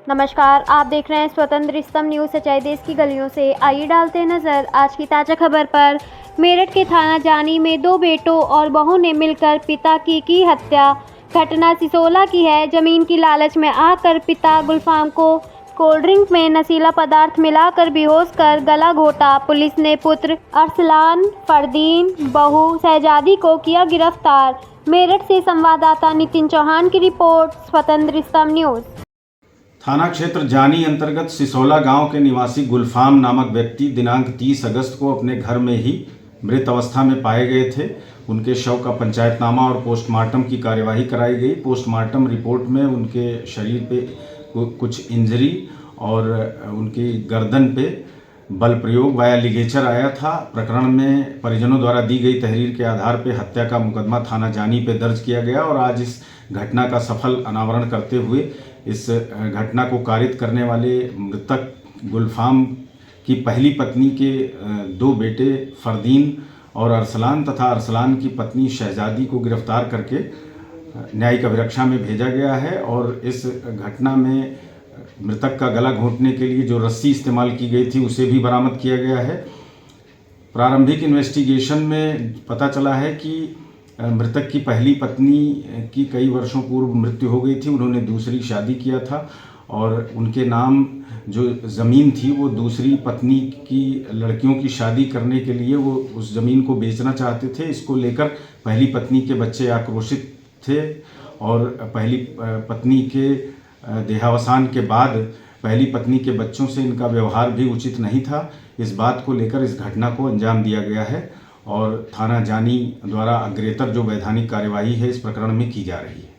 नमस्कार, आप देख रहे हैं स्वतंत्र स्तंभ न्यूज़। सच्चाई देश की गलियों से। आइए डालते हैं नज़र आज की ताज़ा खबर पर। मेरठ के थाना जानी में दो बेटों और बहू ने मिलकर पिता की हत्या। घटना सिसोला की है। जमीन की लालच में आकर पिता गुलफाम को कोल्ड ड्रिंक में नशीला पदार्थ मिलाकर बेहोश कर गला घोटा। पुलिस ने पुत्र अरसलान फरदीन, बहू शहजादी को किया गिरफ्तार। मेरठ से संवाददाता नितिन चौहान की रिपोर्ट, स्वतंत्र स्तंभ न्यूज़। थाना क्षेत्र जानी अंतर्गत सिसोला गांव के निवासी गुलफाम नामक व्यक्ति दिनांक 30 अगस्त को अपने घर में ही मृत अवस्था में पाए गए थे। उनके शव का पंचायतनामा और पोस्टमार्टम की कार्यवाही कराई गई। पोस्टमार्टम रिपोर्ट में उनके शरीर पे कुछ इंजरी और उनकी गर्दन पे बल प्रयोग वाया लिगेचर आया था। प्रकरण में परिजनों द्वारा दी गई तहरीर के आधार पर हत्या का मुकदमा थाना जानी पे दर्ज किया गया और आज इस घटना का सफल अनावरण करते हुए इस घटना को कारित करने वाले मृतक गुलफाम की पहली पत्नी के दो बेटे फरदीन और अरसलान तथा अरसलान की पत्नी शहजादी को गिरफ्तार करके न्यायिक अभिरक्षा में भेजा गया है। और इस घटना में मृतक का गला घोंटने के लिए जो रस्सी इस्तेमाल की गई थी उसे भी बरामद किया गया है। प्रारंभिक इन्वेस्टिगेशन में पता चला है कि मृतक की पहली पत्नी की कई वर्षों पूर्व मृत्यु हो गई थी। उन्होंने दूसरी शादी किया था और उनके नाम जो ज़मीन थी वो दूसरी पत्नी की लड़कियों की शादी करने के लिए वो उस ज़मीन को बेचना चाहते थे। इसको लेकर पहली पत्नी के बच्चे आक्रोशित थे और पहली पत्नी के देहावसान के बाद पहली पत्नी के बच्चों से इनका व्यवहार भी उचित नहीं था। इस बात को लेकर इस घटना को अंजाम दिया गया है और थाना जानी द्वारा अग्रेतर जो वैधानिक कार्यवाही है इस प्रकरण में की जा रही है।